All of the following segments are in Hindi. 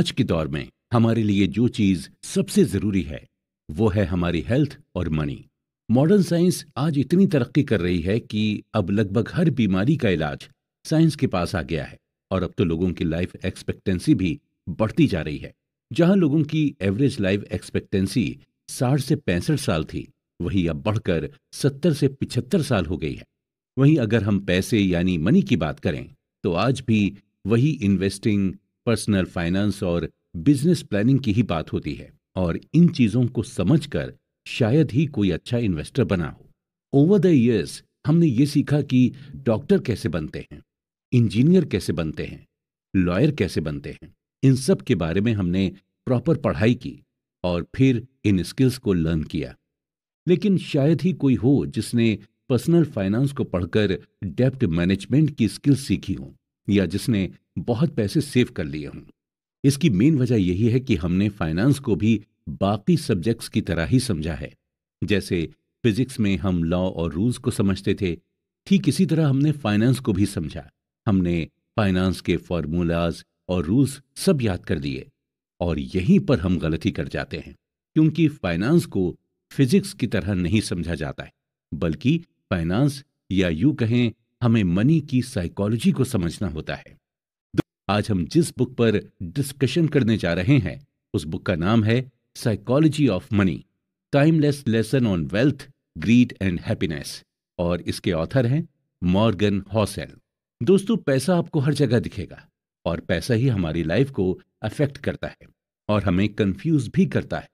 आज के दौर में हमारे लिए जो चीज सबसे जरूरी है वो है हमारी हेल्थ और मनी। मॉडर्न साइंस आज इतनी तरक्की कर रही है कि अब लगभग हर बीमारी का इलाज साइंस के पास आ गया है। और अब तो लोगों की लाइफ एक्सपेक्टेंसी भी बढ़ती जा रही है। जहां लोगों की एवरेज लाइफ एक्सपेक्टेंसी 60 से 65 साल थी, वही अब बढ़कर 70 से 75 साल हो गई है। वहीं अगर हम पैसे यानी मनी की बात करें तो आज भी वही इन्वेस्टिंग, पर्सनल फाइनेंस और बिजनेस प्लानिंग की ही बात होती है। और इन चीजों को समझकर शायद ही कोई अच्छा इन्वेस्टर बना हो। ओवर द इयर्स हमने ये सीखा कि डॉक्टर कैसे बनते हैं, इंजीनियर कैसे बनते हैं, लॉयर कैसे बनते हैं। इन सब के बारे में हमने प्रॉपर पढ़ाई की और फिर इन स्किल्स को लर्न किया। लेकिन शायद ही कोई हो जिसने पर्सनल फाइनेंस को पढ़कर डेब्ट मैनेजमेंट की स्किल्स सीखी हो, या जिसने बहुत पैसे सेव कर लिए हों। इसकी मेन वजह यही है कि हमने फाइनेंस को भी बाकी सब्जेक्ट्स की तरह ही समझा है। जैसे फिजिक्स में हम लॉ और रूल्स को समझते थे, ठीक इसी तरह हमने फाइनेंस को भी समझा। हमने फाइनेंस के फॉर्मूलाज और रूल्स सब याद कर दिए। और यहीं पर हम गलती कर जाते हैं, क्योंकि फाइनेंस को फिजिक्स की तरह नहीं समझा जाता है, बल्कि फाइनेंस या यूं कहें हमें मनी की साइकोलॉजी को समझना होता है। आज हम जिस बुक पर डिस्कशन करने जा रहे हैं उस बुक का नाम है psychology of money, timeless lesson on wealth, grid and happiness. और इसके ऑथर हैं मॉर्गन हॉसेल। दोस्तों, पैसा आपको हर जगह दिखेगा और पैसा ही हमारी लाइफ को अफेक्ट करता है और हमें कंफ्यूज भी करता है।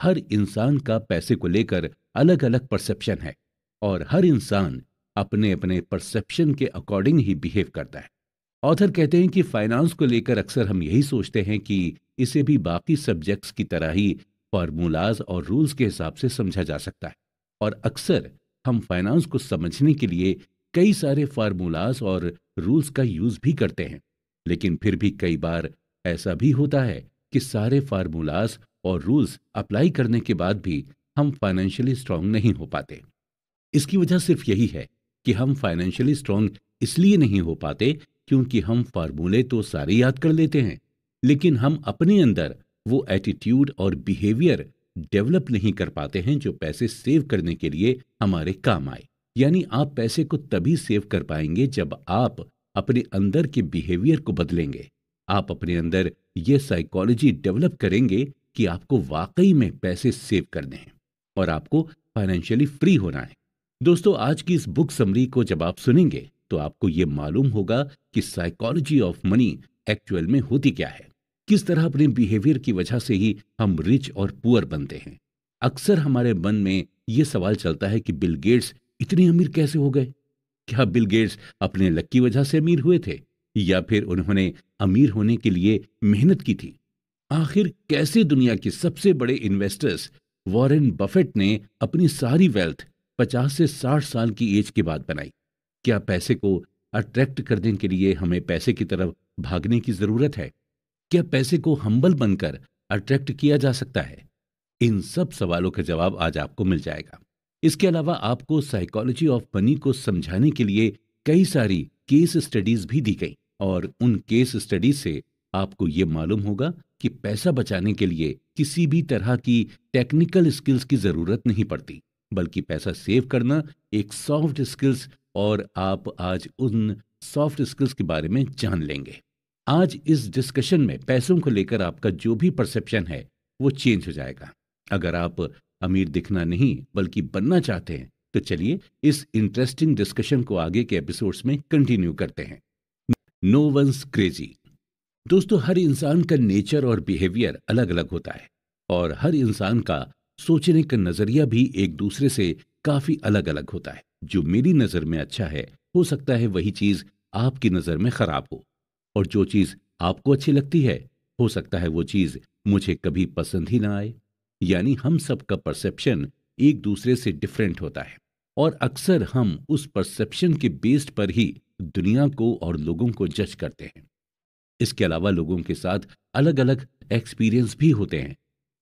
हर इंसान का पैसे को लेकर अलग अलग परसेप्शन है और हर इंसान अपने अपने परसेप्शन के अकॉर्डिंग ही बिहेव करता है। ऑथर कहते हैं कि फाइनेंस को लेकर अक्सर हम यही सोचते हैं कि इसे भी बाकी सब्जेक्ट्स की तरह ही फॉर्मूलाज और रूल्स के हिसाब से समझा जा सकता है। और अक्सर हम फाइनेंस को समझने के लिए कई सारे फार्मूलाज और रूल्स का यूज भी करते हैं। लेकिन फिर भी कई बार ऐसा भी होता है कि सारे फार्मूलाज और रूल्स अप्लाई करने के बाद भी हम फाइनेंशियली स्ट्रांग नहीं हो पाते। इसकी वजह सिर्फ यही है कि हम फाइनेंशियली स्ट्रांग इसलिए नहीं हो पाते क्योंकि हम फार्मूले तो सारे याद कर लेते हैं, लेकिन हम अपने अंदर वो एटीट्यूड और बिहेवियर डेवलप नहीं कर पाते हैं जो पैसे सेव करने के लिए हमारे काम आए। यानी आप पैसे को तभी सेव कर पाएंगे जब आप अपने अंदर के बिहेवियर को बदलेंगे। आप अपने अंदर ये साइकोलॉजी डेवलप करेंगे कि आपको वाकई में पैसे सेव करने हैं और आपको फाइनेंशियली फ्री होना है। दोस्तों, आज की इस बुक समरी को जब आप सुनेंगे तो आपको ये मालूम होगा कि साइकोलॉजी ऑफ मनी एक्चुअल में होती क्या है, किस तरह अपने बिहेवियर की वजह से ही हम रिच और पुअर बनते हैं। अक्सर हमारे मन में ये सवाल चलता है कि बिल गेट्स इतने अमीर कैसे हो गए। क्या बिल गेट्स अपने लक की वजह से अमीर हुए थे, या फिर उन्होंने अमीर होने के लिए मेहनत की थी? आखिर कैसे दुनिया के सबसे बड़े इन्वेस्टर्स वॉरेन बफेट ने अपनी सारी वेल्थ 50 से 60 साल की एज के बाद बनाई? क्या पैसे को अट्रैक्ट करने के लिए हमें पैसे की तरफ भागने की जरूरत है? क्या पैसे को हम्बल बनकर अट्रैक्ट किया जा सकता है? इन सब सवालों का जवाब आज आपको मिल जाएगा। इसके अलावा आपको साइकोलॉजी ऑफ मनी को समझाने के लिए कई सारी केस स्टडीज भी दी गई और उन केस स्टडीज से आपको ये मालूम होगा कि पैसा बचाने के लिए किसी भी तरह की टेक्निकल स्किल्स की जरूरत नहीं पड़ती, बल्कि पैसा सेव करना एक सॉफ्ट स्किल्स, और आप आज उन सॉफ्ट स्किल्स के बारे में जान लेंगे। आज इस डिस्कशन में पैसों को लेकर आपका जो भी परसेप्शन है वो चेंज हो जाएगा। अगर आप अमीर दिखना नहीं बल्कि बनना चाहते हैं तो चलिए इस इंटरेस्टिंग डिस्कशन को आगे के एपिसोड्स में कंटिन्यू करते हैं। No one's crazy. दोस्तों, हर इंसान का नेचर और बिहेवियर अलग अलग होता है और हर इंसान का सोचने का नजरिया भी एक दूसरे से काफी अलग अलग होता है। जो मेरी नजर में अच्छा है, हो सकता है वही चीज आपकी नजर में खराब हो, और जो चीज आपको अच्छी लगती है, हो सकता है वो चीज मुझे कभी पसंद ही ना आए। यानी हम सबका परसेप्शन एक दूसरे से डिफरेंट होता है और अक्सर हम उस परसेप्शन के बेस्ड पर ही दुनिया को और लोगों को जज करते हैं। इसके अलावा लोगों के साथ अलग अलग एक्सपीरियंस भी होते हैं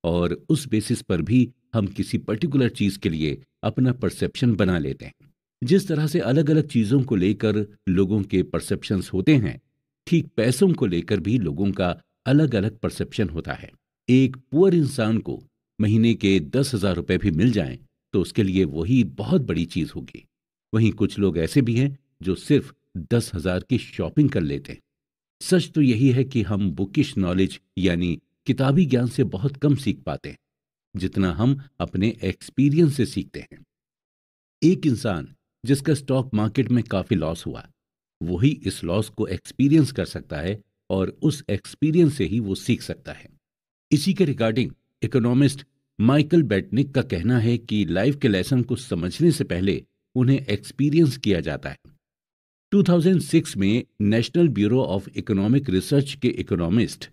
और उस बेसिस पर भी हम किसी पर्टिकुलर चीज के लिए अपना परसेप्शन बना लेते हैं। जिस तरह से अलग अलग चीजों को लेकर लोगों के परसेप्शंस होते हैं, ठीक पैसों को लेकर भी लोगों का अलग अलग परसेप्शन होता है। एक पुअर इंसान को महीने के 10,000 रुपए भी मिल जाएं तो उसके लिए वही बहुत बड़ी चीज होगी। वहीं कुछ लोग ऐसे भी हैं जो सिर्फ 10,000 की शॉपिंग कर लेते हैं। सच तो यही है कि हम बुकिश नॉलेज यानी किताबी ज्ञान से बहुत कम सीख पाते हैं जितना हम अपने एक्सपीरियंस से सीखते हैं। एक इंसान जिसका स्टॉक मार्केट में काफी लॉस हुआ, वही इस लॉस को एक्सपीरियंस कर सकता है और उस एक्सपीरियंस से ही वो सीख सकता है। इसी के रिगार्डिंग इकोनॉमिस्ट माइकल बेटनिक का कहना है कि लाइफ के लेसन को समझने से पहले उन्हें एक्सपीरियंस किया जाता है। 2006 में national bureau of economic research के इकोनॉमिस्ट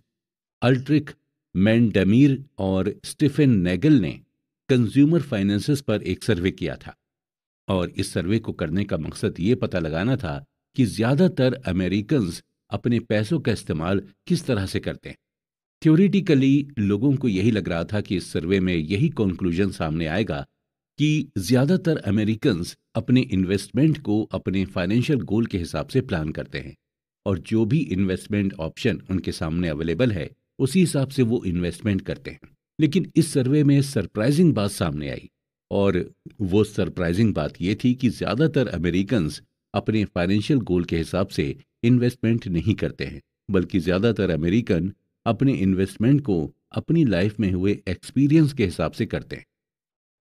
अल्ट्रिक मैंडमीर और स्टीफन नेगल ने कंज्यूमर फाइनेंसेस पर एक सर्वे किया था और इस सर्वे को करने का मकसद ये पता लगाना था कि ज्यादातर अमेरिकन्स अपने पैसों का इस्तेमाल किस तरह से करते हैं। थ्योरेटिकली लोगों को यही लग रहा था कि इस सर्वे में यही कंक्लूजन सामने आएगा कि ज्यादातर अमेरिकन्स अपने इन्वेस्टमेंट को अपने फाइनेंशियल गोल के हिसाब से प्लान करते हैं और जो भी इन्वेस्टमेंट ऑप्शन उनके सामने अवेलेबल है उसी हिसाब से वो इन्वेस्टमेंट करते हैं। लेकिन इस सर्वे में सरप्राइजिंग बात सामने आई और वो सरप्राइजिंग बात ये थी कि ज्यादातर अमेरिकन्स अपने फाइनेंशियल गोल के हिसाब से इन्वेस्टमेंट नहीं करते हैं, बल्कि ज्यादातर अमेरिकन अपने इन्वेस्टमेंट को अपनी लाइफ में हुए एक्सपीरियंस के हिसाब से करते हैं।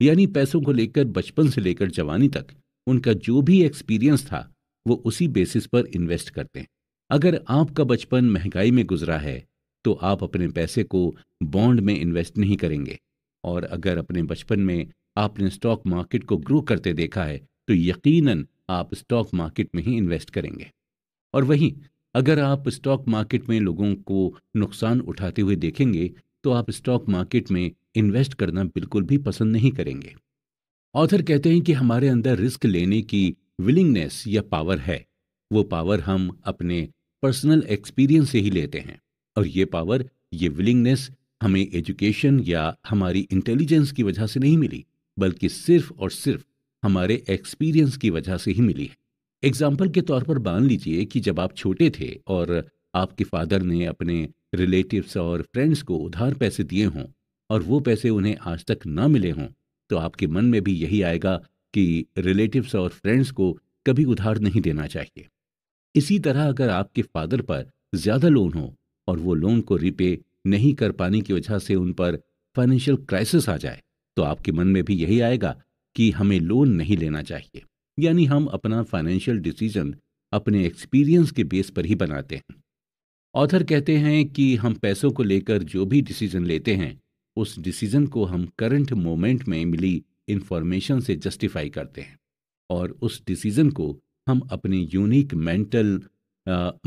यानी पैसों को लेकर बचपन से लेकर जवानी तक उनका जो भी एक्सपीरियंस था वो उसी बेसिस पर इन्वेस्ट करते हैं। अगर आपका बचपन महंगाई में गुजरा है तो आप अपने पैसे को बॉन्ड में इन्वेस्ट नहीं करेंगे, और अगर अपने बचपन में आपने स्टॉक मार्केट को ग्रो करते देखा है तो यकीनन आप स्टॉक मार्केट में ही इन्वेस्ट करेंगे। और वहीं अगर आप स्टॉक मार्केट में लोगों को नुकसान उठाते हुए देखेंगे तो आप स्टॉक मार्केट में इन्वेस्ट करना बिल्कुल भी पसंद नहीं करेंगे। ऑथर कहते हैं कि हमारे अंदर रिस्क लेने की विलिंगनेस या पावर है। वो पावर हम अपने पर्सनल एक्सपीरियंस से ही लेते हैं और ये पावर, ये विलिंगनेस हमें एजुकेशन या हमारी इंटेलिजेंस की वजह से नहीं मिली, बल्कि सिर्फ और सिर्फ हमारे एक्सपीरियंस की वजह से ही मिली है। एग्जाम्पल के तौर पर मान लीजिए कि जब आप छोटे थे और आपके फादर ने अपने रिलेटिव्स और फ्रेंड्स को उधार पैसे दिए हों और वो पैसे उन्हें आज तक ना मिले हों, तो आपके मन में भी यही आएगा कि रिलेटिव्स और फ्रेंड्स को कभी उधार नहीं देना चाहिए। इसी तरह अगर आपके फादर पर ज्यादा लोन हो और वो लोन को रिपे नहीं कर पाने की वजह से उन पर फाइनेंशियल क्राइसिस आ जाए, तो आपके मन में भी यही आएगा कि हमें लोन नहीं लेना चाहिए। यानी हम अपना फाइनेंशियल डिसीजन अपने एक्सपीरियंस के बेस पर ही बनाते हैं। ऑथर कहते हैं कि हम पैसों को लेकर जो भी डिसीजन लेते हैं उस डिसीजन को हम करंट मोमेंट में मिली इंफॉर्मेशन से जस्टिफाई करते हैं और उस डिसीजन को हम अपने यूनिक मेंटल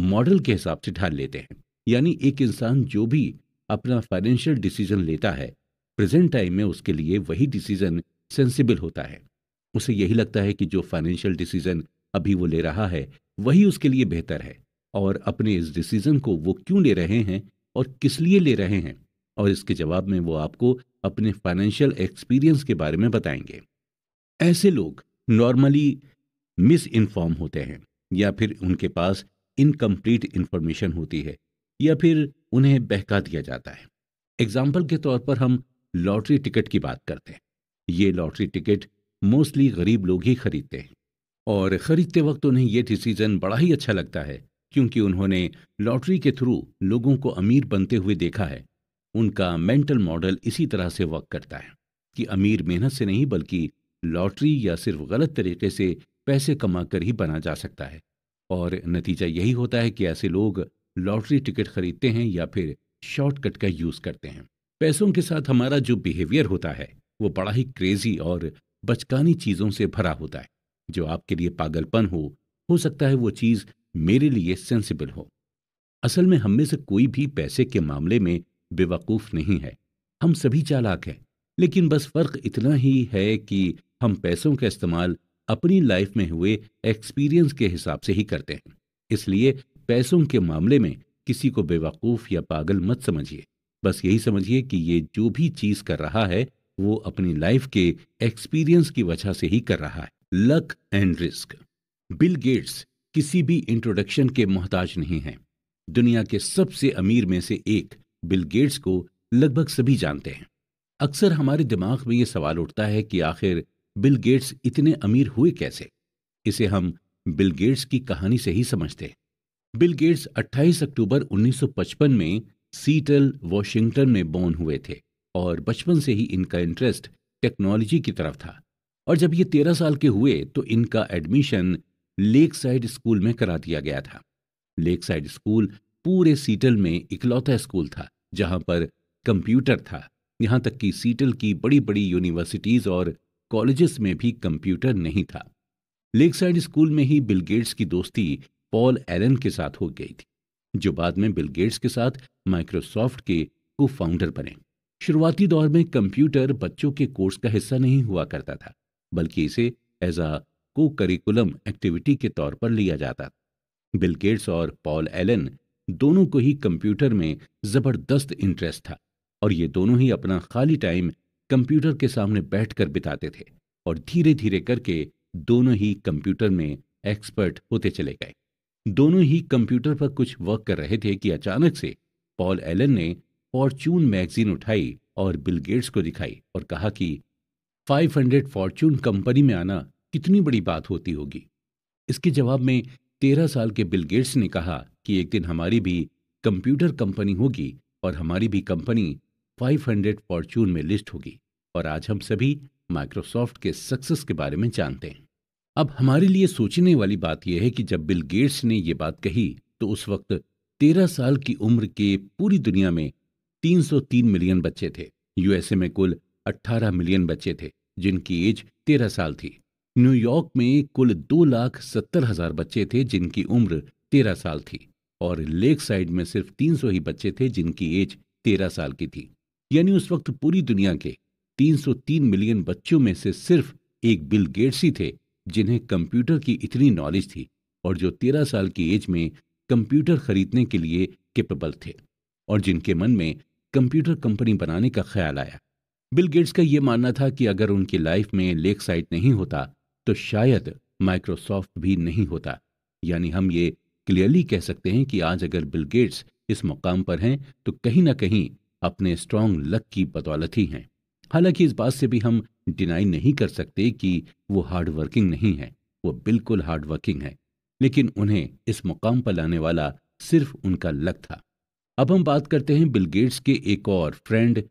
मॉडल के हिसाब से ढाल लेते हैं। यानी एक इंसान जो भी अपना फाइनेंशियल डिसीजन लेता है, प्रेजेंट टाइम में उसके लिए वही डिसीजन सेंसिबल होता है। उसे यही लगता है कि जो फाइनेंशियल डिसीजन अभी वो ले रहा है वही उसके लिए बेहतर है, और अपने इस डिसीजन को वो क्यों ले रहे हैं और किस लिए ले रहे हैं, और इसके जवाब में वो आपको अपने फाइनेंशियल एक्सपीरियंस के बारे में बताएंगे। ऐसे लोग नॉर्मली मिस इन्फॉर्म होते हैं, या फिर उनके पास इनकम्प्लीट इंफॉर्मेशन होती है, या फिर उन्हें बहका दिया जाता है। एग्जाम्पल के तौर पर हम लॉटरी टिकट की बात करते हैं। ये लॉटरी टिकट मोस्टली गरीब लोग ही खरीदते हैं और खरीदते वक्त उन्हें यह डिसीजन बड़ा ही अच्छा लगता है क्योंकि उन्होंने लॉटरी के थ्रू लोगों को अमीर बनते हुए देखा है। उनका मेंटल मॉडल इसी तरह से वर्क करता है कि अमीर मेहनत से नहीं बल्कि लॉटरी या सिर्फ गलत तरीके से पैसे कमाकर ही बना जा सकता है, और नतीजा यही होता है कि ऐसे लोग लॉटरी टिकट खरीदते हैं या फिर शॉर्टकट का यूज करते हैं। पैसों के साथ हमारा जो बिहेवियर होता है वो बड़ा ही क्रेजी और बचकानी चीजों से भरा होता है। जो आपके लिए पागलपन हो सकता है वो चीज मेरे लिए सेंसिबल हो। असल में हम में से कोई भी पैसे के मामले में बेवकूफ नहीं है, हम सभी चालाक हैं। लेकिन बस फर्क इतना ही है कि हम पैसों का इस्तेमाल अपनी लाइफ में हुए एक्सपीरियंस के हिसाब से ही करते हैं। इसलिए पैसों के मामले में किसी को बेवकूफ या पागल मत समझिए। बस यही समझिए कि ये जो भी चीज कर रहा है वो अपनी लाइफ के एक्सपीरियंस की वजह से ही कर रहा है। Luck and risk. Bill Gates किसी भी इंट्रोडक्शन के मोहताज नहीं हैं। दुनिया के सबसे अमीर में से एक बिल गेट्स को लगभग सभी जानते हैं। अक्सर हमारे दिमाग में ये सवाल उठता है कि आखिर बिल गेट्स इतने अमीर हुए कैसे। इसे हम बिल गेट्स की कहानी से ही समझते हैं। बिल गेट्स 28 अक्टूबर 1955 में सीटल, वॉशिंगटन में बॉर्न हुए थे और बचपन से ही इनका इंटरेस्ट टेक्नोलॉजी की तरफ था। और जब ये 13 साल के हुए तो इनका एडमिशन लेक साइड स्कूल में करा दिया गया था। लेक साइड स्कूल पूरे सीटल में इकलौता स्कूल था जहां पर कंप्यूटर था। यहां तक कि सीटल की बड़ी बड़ी यूनिवर्सिटीज और कॉलेजेस में भी कंप्यूटर नहीं था। लेक साइड स्कूल में ही बिल गेट्स की दोस्ती पॉल एलन के साथ हो गई थी, जो बाद में बिल गेट्स के साथ माइक्रोसॉफ्ट के को फाउंडर बने। शुरुआती दौर में कंप्यूटर बच्चों के कोर्स का हिस्सा नहीं हुआ करता था, बल्कि इसे एज अ को करिकुलम एक्टिविटी के तौर पर लिया जाता था। बिल गेट्स और पॉल एलन दोनों को ही कंप्यूटर में जबरदस्त इंटरेस्ट था और ये दोनों ही अपना खाली टाइम कंप्यूटर के सामने बैठकर बिताते थे और धीरे धीरे करके दोनों ही कंप्यूटर में एक्सपर्ट होते चले गए। दोनों ही कंप्यूटर पर कुछ वर्क कर रहे थे कि अचानक से पॉल एलन ने फॉर्च्यून मैगजीन उठाई और बिल गेट्स को दिखाई और कहा कि 500 फॉर्च्यून कंपनी में आना कितनी बड़ी बात होती होगी। इसके जवाब में 13 साल के बिल गेट्स ने कहा कि एक दिन हमारी भी कंप्यूटर कंपनी होगी और हमारी भी कंपनी 500 फॉर्च्यून में लिस्ट होगी। और आज हम सभी माइक्रोसॉफ्ट के सक्सेस के बारे में जानते हैं। अब हमारे लिए सोचने वाली बात यह है कि जब बिल गेट्स ने यह बात कही तो उस वक्त 13 साल की उम्र के पूरी दुनिया में 303 मिलियन बच्चे थे। यूएसए में कुल 18 मिलियन बच्चे थे जिनकी एज 13 साल थी। न्यूयॉर्क में कुल 2,70,000 बच्चे थे जिनकी उम्र 13 साल थी और लेक साइड में सिर्फ 300 ही बच्चे थे जिनकी एज 13 साल की थी। यानी उस वक्त पूरी दुनिया के 303 मिलियन बच्चों में से सिर्फ एक बिल गेट्स ही थे जिन्हें कंप्यूटर की इतनी नॉलेज थी और जो 13 साल की एज में कंप्यूटर खरीदने के लिए कैपेबल थे और जिनके मन में कंप्यूटर कंपनी बनाने का ख्याल आया। बिल गेट्स का यह मानना था कि अगर उनकी लाइफ में लेक साइड नहीं होता तो शायद माइक्रोसॉफ्ट भी नहीं होता। यानी हम ये क्लियरली कह सकते हैं कि आज अगर बिल गेट्स इस मुकाम पर हैं तो कहीं ना कहीं अपने स्ट्रॉन्ग लक की बदौलत ही हैं। हालांकि इस बात से भी हम डिनाई नहीं कर सकते कि वो हार्ड वर्किंग नहीं है, वो बिल्कुल हार्ड वर्किंग है, लेकिन उन्हें इस मुकाम पर लाने वाला सिर्फ उनका लक था। अब हम बात करते हैं बिल गेट्स के एक और फ्रेंड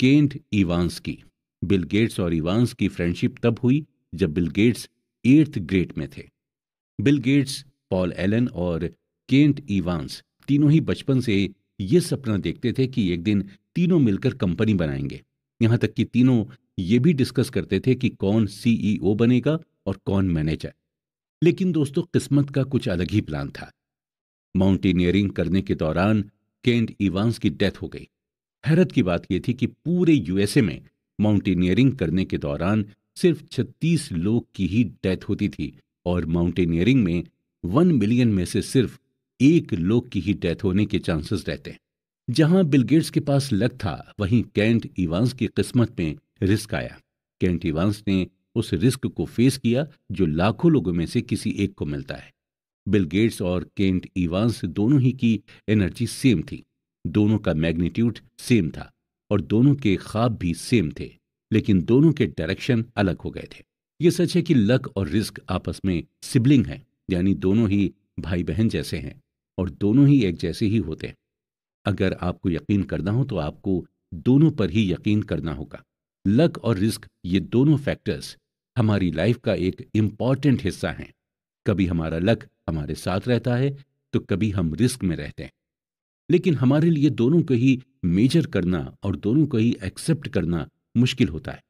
केंट इवांस की। बिल गेट्स और इवांस की फ्रेंडशिप तब हुई जब बिल गेट्स 8th ग्रेड में थे। बिल गेट्स, पॉल एलन और केंट इवांस तीनों ही बचपन से ये सपना देखते थे कि एक दिन तीनों मिलकर कंपनी बनाएंगे। यहां तक कि तीनों ये भी डिस्कस करते थे कि कौन सीईओ बनेगा और कौन मैनेजर। लेकिन दोस्तों, किस्मत का कुछ अलग ही प्लान था। माउंटेनियरिंग करने के दौरान केंट इवांस की डेथ हो गई। हैरत की बात यह थी कि पूरे यूएसए में माउंटेनियरिंग करने के दौरान सिर्फ 36 लोग की ही डेथ होती थी और माउंटेनियरिंग में 1 मिलियन में से सिर्फ 1 लोग की ही डेथ होने के चांसेस रहते हैं। जहां बिल गेट्स के पास लक था, वहीं केंट इवांस की किस्मत में रिस्क आया। केंट इवांस ने उस रिस्क को फेस किया जो लाखों लोगों में से किसी एक को मिलता है। बिल गेट्स और केंट इवांस दोनों ही की एनर्जी सेम थी, दोनों का मैग्नीट्यूड सेम था और दोनों के ख्वाब भी सेम थे, लेकिन दोनों के डायरेक्शन अलग हो गए थे। ये सच है कि लक और रिस्क आपस में सिबलिंग हैं, यानी दोनों ही भाई बहन जैसे हैं और दोनों ही एक जैसे ही होते हैं। अगर आपको यकीन करना हो तो आपको दोनों पर ही यकीन करना होगा। लक और रिस्क, ये दोनों फैक्टर्स हमारी लाइफ का एक इम्पॉर्टेंट हिस्सा हैं। कभी हमारा लक हमारे साथ रहता है तो कभी हम रिस्क में रहते हैं, लेकिन हमारे लिए दोनों को ही मेजर करना और दोनों को ही एक्सेप्ट करना मुश्किल होता है।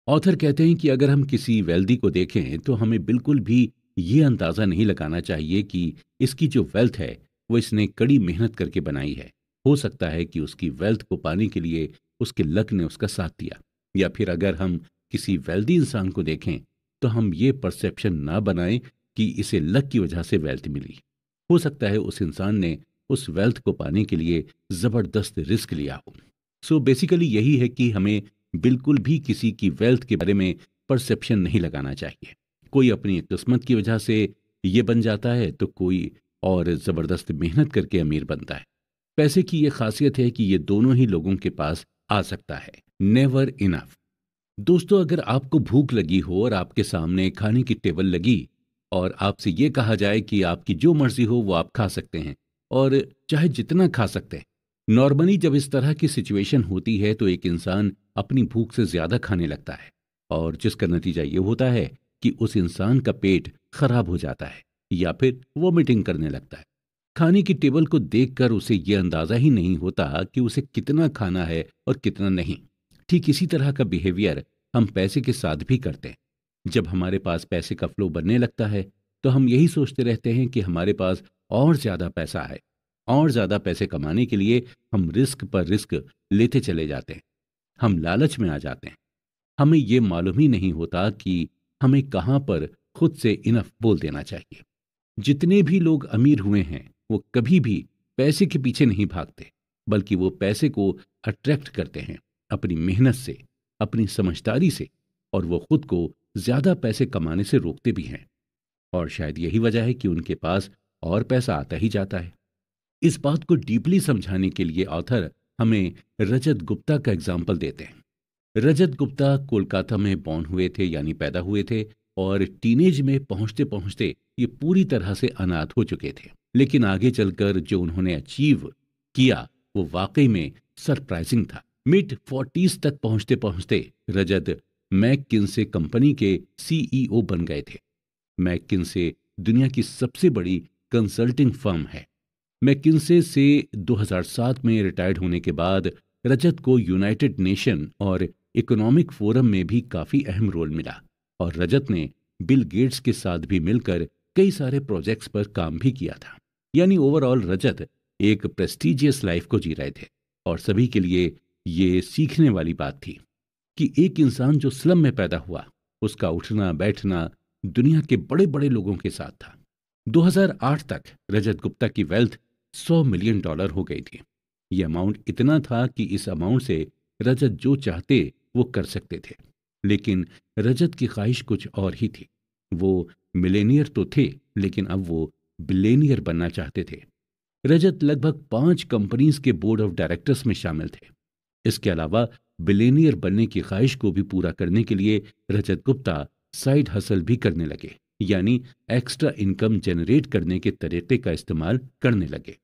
ऑथर कहते हैं कि अगर हम किसी वेल्दी को देखें तो हमें बिल्कुल भी ये अंदाजा नहीं लगाना चाहिए कि इसकी जो वेल्थ है वो इसने कड़ी मेहनत करके बनाई है। हो सकता है कि उसकी वेल्थ को पाने के लिए उसके लक ने उसका साथ दिया। या फिर अगर हम किसी वेल्दी इंसान को देखें तो हम ये परसेप्शन ना बनाएं कि इसे लक की वजह से वेल्थ मिली। हो सकता है उस इंसान ने उस वेल्थ को पाने के लिए जबरदस्त रिस्क लिया हो। सो बेसिकली यही है कि हमें बिल्कुल भी किसी की वेल्थ के बारे में परसेप्शन नहीं लगाना चाहिए। कोई अपनी किस्मत की वजह से ये बन जाता है तो कोई और ज़बरदस्त मेहनत करके अमीर बनता है। पैसे की ये खासियत है कि ये दोनों ही लोगों के पास आ सकता है, नेवर इनफ। दोस्तों, अगर आपको भूख लगी हो और आपके सामने खाने की टेबल लगी और आपसे ये कहा जाए कि आपकी जो मर्जी हो वो आप खा सकते हैं और चाहे जितना खा सकते हैं। नॉर्मली जब इस तरह की सिचुएशन होती है तो एक इंसान अपनी भूख से ज्यादा खाने लगता है और जिसका नतीजा ये होता है कि उस इंसान का पेट खराब हो जाता है या फिर वोमिटिंग करने लगता है। खाने की टेबल को देखकर उसे ये अंदाजा ही नहीं होता कि उसे कितना खाना है और कितना नहीं। ठीक इसी तरह का बिहेवियर हम पैसे के साथ भी करते हैं। जब हमारे पास पैसे का फ्लो बनने लगता है तो हम यही सोचते रहते हैं कि हमारे पास और ज्यादा पैसा है। और ज्यादा पैसे कमाने के लिए हम रिस्क पर रिस्क लेते चले जाते हैं। हम लालच में आ जाते हैं। हमें ये मालूम ही नहीं होता कि हमें कहां पर खुद से इनफ बोल देना चाहिए। जितने भी लोग अमीर हुए हैं वो कभी भी पैसे के पीछे नहीं भागते, बल्कि वो पैसे को अट्रैक्ट करते हैं अपनी मेहनत से, अपनी समझदारी से, और वो खुद को ज्यादा पैसे कमाने से रोकते भी हैं। और शायद यही वजह है कि उनके पास और पैसा आता ही जाता है। इस बात को डीपली समझाने के लिए ऑथर हमें रजत गुप्ता का एग्जाम्पल देते हैं। रजत गुप्ता कोलकाता में बॉर्न हुए थे, यानी पैदा हुए थे, और टीनेज में पहुंचते पहुंचते ये पूरी तरह से अनाथ हो चुके थे। लेकिन आगे चलकर जो उन्होंने अचीव किया वो वाकई में सरप्राइजिंग था। मिड 40s तक पहुंचते पहुंचते रजत मैककिन्से कंपनी के सीईओ बन गए थे। मैककिन्से दुनिया की सबसे बड़ी कंसल्टिंग फर्म है। मैककिन्से से 2007 में रिटायर्ड होने के बाद रजत को यूनाइटेड नेशन और इकोनॉमिक फोरम में भी काफी अहम रोल मिला, और रजत ने बिल गेट्स के साथ भी मिलकर कई सारे प्रोजेक्ट्स पर काम भी किया था। यानी ओवरऑल रजत एक प्रेस्टिजियस लाइफ को जी रहे थे, और सभी के लिए ये सीखने वाली बात थी कि एक इंसान जो स्लम में पैदा हुआ, उसका उठना बैठना दुनिया के बड़े बड़े लोगों के साथ था। 2008 तक रजत गुप्ता की वेल्थ $100 मिलियन हो गई थी। यह अमाउंट इतना था कि इस अमाउंट से रजत जो चाहते वो कर सकते थे। लेकिन रजत की ख्वाहिश कुछ और ही थी। वो मिलेनियर तो थे, लेकिन अब वो बिलेनियर बनना चाहते थे। रजत लगभग 5 कंपनीज के बोर्ड ऑफ डायरेक्टर्स में शामिल थे। इसके अलावा बिलेनियर बनने की ख्वाहिश को भी पूरा करने के लिए रजत गुप्ता साइड हसल भी करने लगे, यानी एक्स्ट्रा इनकम जनरेट करने के तरीके का इस्तेमाल करने लगे।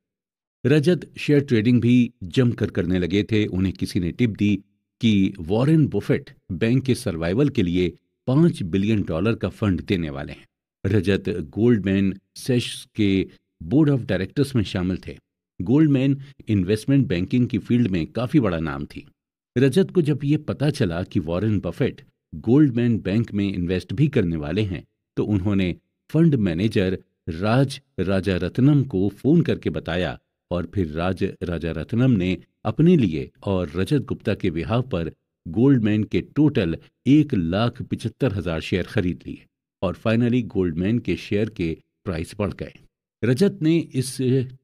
रजत शेयर ट्रेडिंग भी जमकर करने लगे थे। उन्हें किसी ने टिप दी कि वॉरेन बुफेट बैंक के सर्वाइवल के लिए $5 बिलियन का फंड देने वाले हैं। रजत गोल्डमैन सैच्स के बोर्ड ऑफ डायरेक्टर्स में शामिल थे। गोल्डमैन इन्वेस्टमेंट बैंकिंग की फील्ड में काफी बड़ा नाम थी। रजत को जब ये पता चला कि वॉरेन बफेट गोल्डमैन बैंक में इन्वेस्ट भी करने वाले हैं, तो उन्होंने फंड मैनेजर राज राजारत्नम को फोन करके बताया, और फिर राज राजारत्नम ने अपने लिए और रजत गुप्ता के बिहाव पर गोल्डमैन के टोटल 1,75,000 शेयर खरीद लिए, और फाइनली गोल्डमैन के शेयर के प्राइस बढ़ गए। रजत ने इस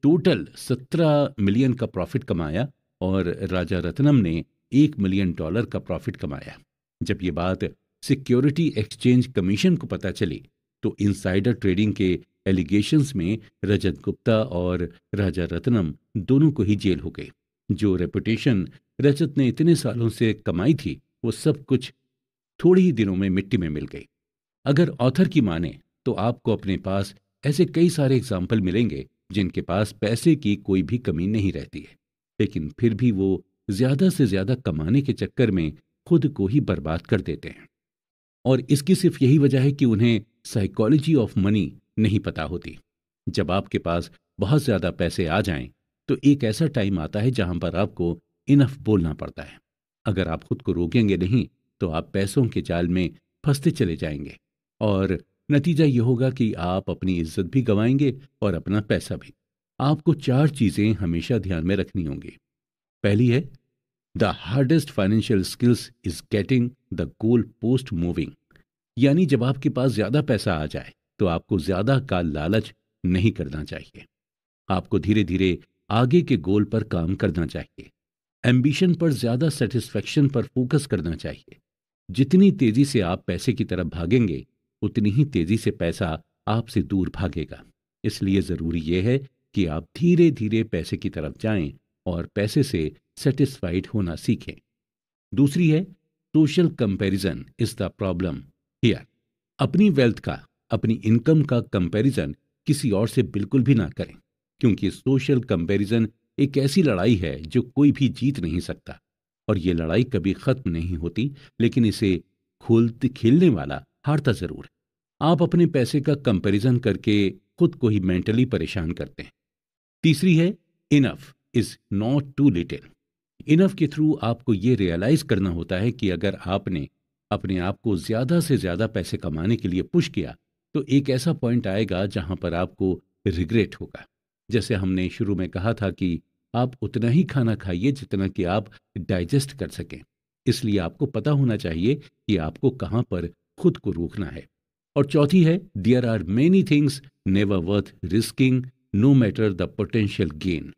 टोटल 17 मिलियन का प्रॉफिट कमाया और राजा रत्नम ने $1 मिलियन का प्रॉफिट कमाया। जब ये बात सिक्योरिटी एक्सचेंज कमीशन को पता चली तो इनसाइडर ट्रेडिंग के एलिगेशंस में रजत गुप्ता और राजा रत्नम दोनों को ही जेल हो गई। जो रेपुटेशन रजत ने इतने सालों से कमाई थी वो सब कुछ थोड़ी ही दिनों में मिट्टी में मिल गई। अगर ऑथर की माने तो आपको अपने पास ऐसे कई सारे एग्जाम्पल मिलेंगे जिनके पास पैसे की कोई भी कमी नहीं रहती है, लेकिन फिर भी वो ज्यादा से ज्यादा कमाने के चक्कर में खुद को ही बर्बाद कर देते हैं। और इसकी सिर्फ यही वजह है कि उन्हें साइकोलॉजी ऑफ मनी नहीं पता होती। जब आपके पास बहुत ज्यादा पैसे आ जाएं तो एक ऐसा टाइम आता है जहां पर आपको इनफ बोलना पड़ता है। अगर आप खुद को रोकेंगे नहीं तो आप पैसों के जाल में फंसते चले जाएंगे, और नतीजा यह होगा कि आप अपनी इज्जत भी गंवाएंगे और अपना पैसा भी। आपको 4 चीजें हमेशा ध्यान में रखनी होंगी। पहली है, the hardest financial skills is getting the goal post moving. यानी जब आपके पास ज्यादा पैसा आ जाए तो आपको ज्यादा का लालच नहीं करना चाहिए। आपको धीरे धीरे आगे के गोल पर काम करना चाहिए। एम्बिशन पर ज्यादा सेटिस्फेक्शन पर फोकस करना चाहिए। जितनी तेजी से आप पैसे की तरफ भागेंगे उतनी ही तेजी से पैसा आपसे दूर भागेगा। इसलिए ज़रूरी ये है कि आप धीरे धीरे पैसे की तरफ जाएं और पैसे से सेटिस्फाइड होना सीखें। दूसरी है, social comparison is the problem here. अपनी वेल्थ का, अपनी इनकम का कंपैरिजन किसी और से बिल्कुल भी ना करें, क्योंकि सोशल कंपैरिजन एक ऐसी लड़ाई है जो कोई भी जीत नहीं सकता। और ये लड़ाई कभी खत्म नहीं होती, लेकिन इसे खोलते खेलने वाला हारता जरूर है। आप अपने पैसे का कंपैरिजन करके खुद को ही मेंटली परेशान करते हैं। तीसरी है, enough is not too little. Enough के थ्रू आपको ये रियलाइज करना होता है कि अगर आपने अपने आप को ज्यादा से ज्यादा पैसे कमाने के लिए पुश किया, तो एक ऐसा पॉइंट आएगा जहां पर आपको रिग्रेट होगा। जैसे हमने शुरू में कहा था कि आप उतना ही खाना खाइए जितना कि आप डाइजेस्ट कर सकें। इसलिए आपको पता होना चाहिए कि आपको कहां पर खुद को रोकना है। और चौथी है, there are many things never worth risking no matter the potential gain.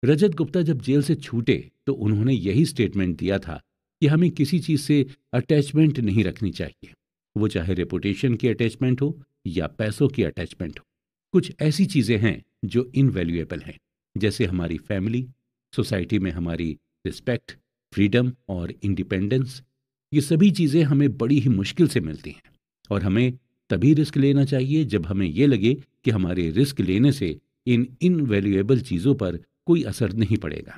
Rajat Gupta जब जेल से छूटे तो उन्होंने यही स्टेटमेंट दिया था कि हमें किसी चीज से अटैचमेंट नहीं रखनी चाहिए, वो चाहे रेपुटेशन की अटैचमेंट हो या पैसों की अटैचमेंट हो। कुछ ऐसी चीजें हैं जो इनवैल्यूएबल हैं, जैसे हमारी फैमिली, सोसाइटी में हमारी रिस्पेक्ट, फ्रीडम और इंडिपेंडेंस। ये सभी चीजें हमें बड़ी ही मुश्किल से मिलती हैं, और हमें तभी रिस्क लेना चाहिए जब हमें ये लगे कि हमारे रिस्क लेने से इन इनवैल्यूएबल चीजों पर कोई असर नहीं पड़ेगा।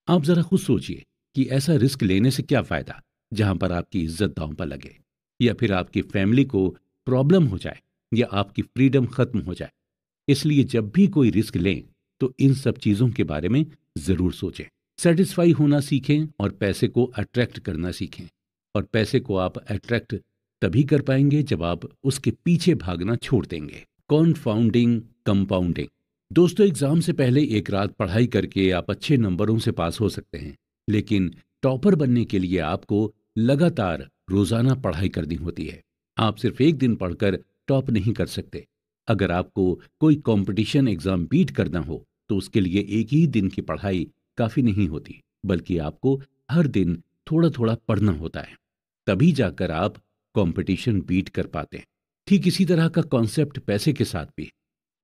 आप जरा खुद सोचिए कि ऐसा रिस्क लेने से क्या फायदा जहां पर आपकी इज्जत दांव पर लगे, या फिर आपकी फैमिली को प्रॉब्लम हो जाए, या आपकी फ्रीडम खत्म हो जाए। इसलिए जब भी कोई रिस्क लें तो इन सब चीजों के बारे में जरूर सोचें। सेटिस्फाई होना सीखें और पैसे को अट्रैक्ट करना सीखें। और पैसे को आप अट्रैक्ट तभी कर पाएंगे जब आप उसके पीछे भागना छोड़ देंगे। कॉन्फाउंडिंग कंपाउंडिंग। दोस्तों, एग्जाम से पहले एक रात पढ़ाई करके आप अच्छे नंबरों से पास हो सकते हैं, लेकिन टॉपर बनने के लिए आपको लगातार रोजाना पढ़ाई करनी होती है। आप सिर्फ एक दिन पढ़कर टॉप नहीं कर सकते। अगर आपको कोई कंपटीशन एग्जाम बीट करना हो तो उसके लिए एक ही दिन की पढ़ाई काफी नहीं होती, बल्कि आपको हर दिन थोड़ा थोड़ा पढ़ना होता है। तभी जाकर आप कंपटीशन बीट कर पाते हैं। ठीक इसी तरह का कॉन्सेप्ट पैसे के साथ भी है।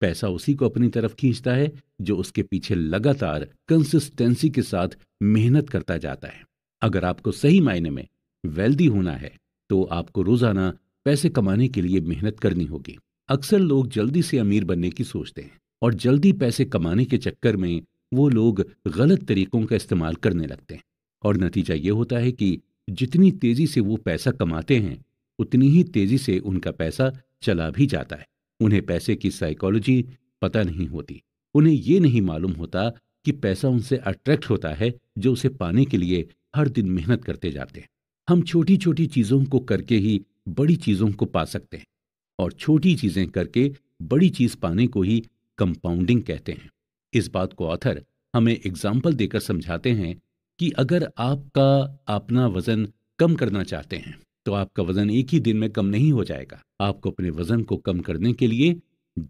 पैसा उसी को अपनी तरफ खींचता है जो उसके पीछे लगातार कंसिस्टेंसी के साथ मेहनत करता जाता है। अगर आपको सही मायने में वेल्दी होना है तो आपको रोजाना पैसे कमाने के लिए मेहनत करनी होगी। अक्सर लोग जल्दी से अमीर बनने की सोचते हैं, और जल्दी पैसे कमाने के चक्कर में वो लोग गलत तरीकों का इस्तेमाल करने लगते हैं। और नतीजा ये होता है कि जितनी तेजी से वो पैसा कमाते हैं, उतनी ही तेजी से उनका पैसा चला भी जाता है। उन्हें पैसे की साइकोलॉजी पता नहीं होती। उन्हें ये नहीं मालूम होता कि पैसा उनसे अट्रैक्ट होता है जो उसे पाने के लिए हर दिन मेहनत करते जाते हैं। हम छोटी छोटी चीजों को करके ही बड़ी चीजों को पा सकते हैं, और छोटी चीजें करके बड़ी चीज पाने को ही कंपाउंडिंग कहते हैं। इस बात को ऑथर हमें एग्जाम्पल देकर समझाते हैं कि अगर आपका अपना वजन कम करना चाहते हैं तो आपका वजन एक ही दिन में कम नहीं हो जाएगा। आपको अपने वजन को कम करने के लिए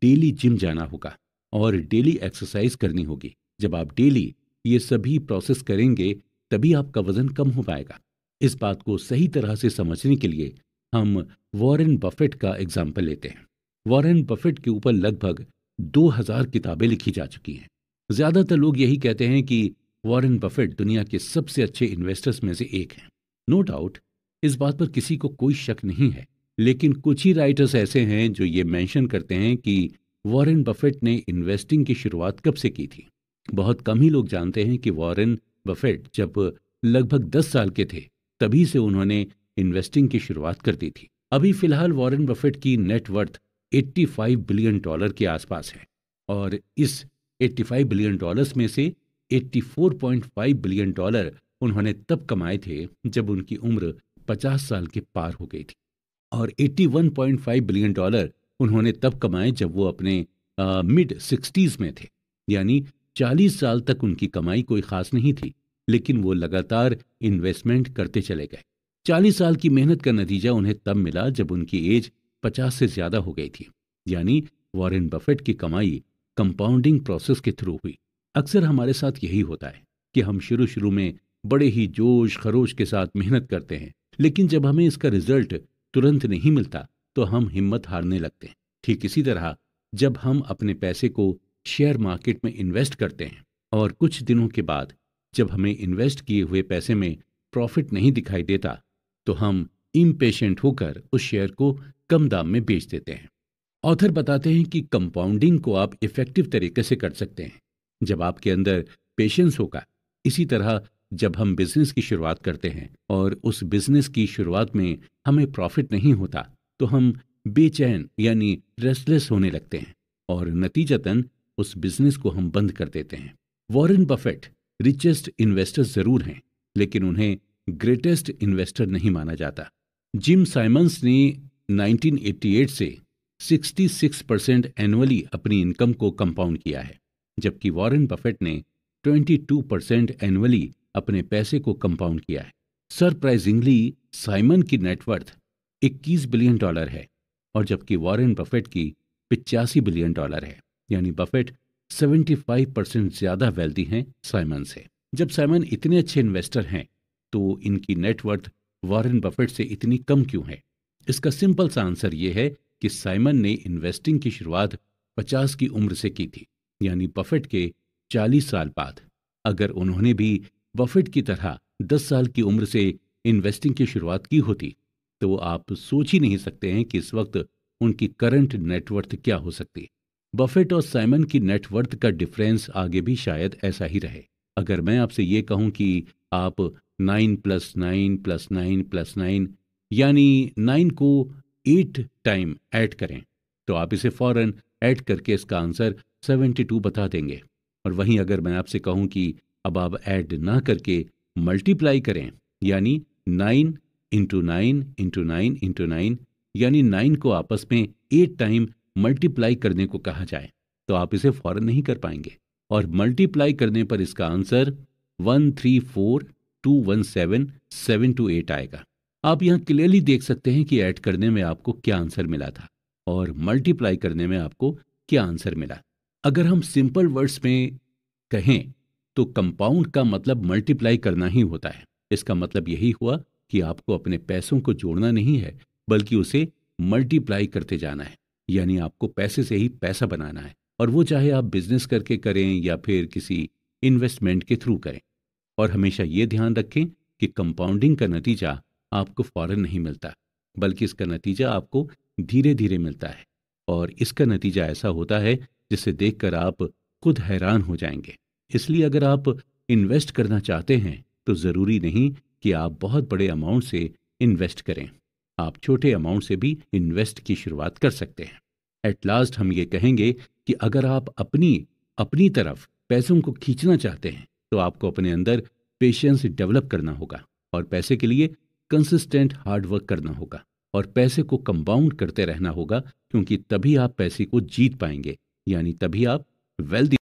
डेली जिम जाना होगा और डेली एक्सरसाइज करनी होगी। जब आप डेली ये सभी प्रोसेस करेंगे तभी आपका वजन कम हो पाएगा। इस बात को सही तरह से समझने के लिए हम वॉरेन बफेट का एग्जाम्पल लेते हैं। वॉरेन बफेट के ऊपर लगभग 2000 किताबें लिखी जा चुकी हैं। ज्यादातर लोग यही कहते हैं कि वॉरेन बफेट दुनिया के सबसे अच्छे इन्वेस्टर्स में से एक हैं। नो डाउट, इस बात पर किसी को कोई शक नहीं है। लेकिन कुछ ही राइटर्स ऐसे हैं जो ये मेंशन करते हैं कि वॉरेन बफेट ने इन्वेस्टिंग की शुरुआत कब से की थी। बहुत कम ही लोग जानते हैं कि वॉरेन बफेट जब लगभग 10 साल के थे तभी से उन्होंने इन्वेस्टिंग की शुरुआत कर दी थी। अभी फिलहाल वॉरेन बफेट की नेट वर्थ 85 बिलियन डॉलर के आसपास है, और इस 85 बिलियन डॉलर्स में से 84.5 बिलियन डॉलर उन्होंने तब कमाए थे जब उनकी उम्र 50 साल के पार हो गई थी, और 81.5 बिलियन डॉलर उन्होंने तब कमाए जब वो अपने मिड 60s में थे। यानी 40 साल तक उनकी कमाई कोई खास नहीं थी, लेकिन वो लगातार इन्वेस्टमेंट करते चले गए। 40 साल की मेहनत का नतीजा उन्हें तब मिला जब उनकी एज 50 से ज्यादा हो गई थी। यानी वॉरेन बफेट की कमाई कंपाउंडिंग प्रोसेस के थ्रू हुई। अक्सर हमारे साथ यही होता है कि हम शुरू शुरू में बड़े ही जोश खरोश के साथ मेहनत करते हैं, लेकिन जब हमें इसका रिजल्ट तुरंत नहीं मिलता तो हम हिम्मत हारने लगते हैं। ठीक इसी तरह जब हम अपने पैसे को शेयर मार्केट में इन्वेस्ट करते हैं और कुछ दिनों के बाद जब हमें इन्वेस्ट किए हुए पैसे में प्रॉफिट नहीं दिखाई देता, तो हम इम्पेशेंट होकर उस शेयर को कम दाम में बेच देते हैं। ऑथर बताते हैं कि कंपाउंडिंग को आप इफेक्टिव तरीके से कर सकते हैं जब आपके अंदर पेशेंस होगा। इसी तरह जब हम बिजनेस की शुरुआत करते हैं और उस बिजनेस की शुरुआत में हमें प्रॉफिट नहीं होता, तो हम बेचैन यानी रेस्टलेस होने लगते हैं और नतीजतन उस बिजनेस को हम बंद कर देते हैं। वॉरेन बफेट रिचेस्ट इन्वेस्टर जरूर हैं, लेकिन उन्हें ग्रेटेस्ट इन्वेस्टर नहीं माना जाता। जिम साइमंस ने 1988 से 66% एनुअली अपनी इनकम को कंपाउंड किया है, जबकि वॉरेन बफेट ने 22% एनुअली अपने पैसे को कंपाउंड किया है। सरप्राइजिंगली साइमन की नेटवर्थ $21 बिलियन है और जबकि वॉरेन बफेट की $85 बिलियन है, यानी बफेट 75% ज्यादा वेल्दी हैं साइमन से। जब साइमन इतने अच्छे इन्वेस्टर हैं, तो इनकी नेटवर्थ वॉरेन बफेट से इतनी कम क्यों है? इसका सिंपल सा आंसर यह है कि साइमन ने इन्वेस्टिंग की शुरुआत 50 की उम्र से की थी, यानी बफेट के 40 साल बाद। अगर उन्होंने भी बफेट की तरह 10 साल की उम्र से इन्वेस्टिंग की शुरुआत की होती, तो आप सोच ही नहीं सकते हैं कि इस वक्त उनकी करंट नेटवर्थ क्या हो सकती है। बफेट और साइमन की नेटवर्थ का डिफरेंस आगे भी शायद ऐसा ही रहे। अगर मैं आपसे ये कहूं कि आप 9 + 9 + 9 + 9 यानी 9 को 8 टाइम ऐड करें, तो आप इसे फौरन ऐड करके इसका आंसर 72 बता देंगे। और वहीं अगर मैं आपसे कहूं कि अब आप ऐड ना करके मल्टीप्लाई करें, यानी 9 × 9 × 9 × 9 यानी 9 को आपस में 8 टाइम मल्टीप्लाई करने को कहा जाए, तो आप इसे फौरन नहीं कर पाएंगे। और मल्टीप्लाई करने पर इसका आंसर 134217728 आएगा। आप यहाँ क्लियरली देख सकते हैं कि ऐड करने में आपको क्या आंसर मिला था और मल्टीप्लाई करने में आपको क्या आंसर मिला। अगर हम सिंपल वर्ड्स में कहें तो कंपाउंड का मतलब मल्टीप्लाई करना ही होता है। इसका मतलब यही हुआ कि आपको अपने पैसों को जोड़ना नहीं है, बल्कि उसे मल्टीप्लाई करते जाना है, यानी आपको पैसे से ही पैसा बनाना है, और वो चाहे आप बिजनेस करके करें या फिर किसी इन्वेस्टमेंट के थ्रू करें। और हमेशा ये ध्यान रखें कि कंपाउंडिंग का नतीजा आपको फौरन नहीं मिलता, बल्कि इसका नतीजा आपको धीरे धीरे मिलता है, और इसका नतीजा ऐसा होता है जिसे देखकर आप खुद हैरान हो जाएंगे। इसलिए अगर आप इन्वेस्ट करना चाहते हैं तो ज़रूरी नहीं कि आप बहुत बड़े अमाउंट से इन्वेस्ट करें, आप छोटे अमाउंट से भी इन्वेस्ट की शुरुआत कर सकते हैं। एट लास्ट हम ये कहेंगे कि अगर आप अपनी तरफ पैसों को खींचना चाहते हैं, तो आपको अपने अंदर पेशेंस डेवलप करना होगा और पैसे के लिए कंसिस्टेंट हार्ड वर्क करना होगा और पैसे को कंपाउंड करते रहना होगा, क्योंकि तभी आप पैसे को जीत पाएंगे, यानी तभी आप वेल्दी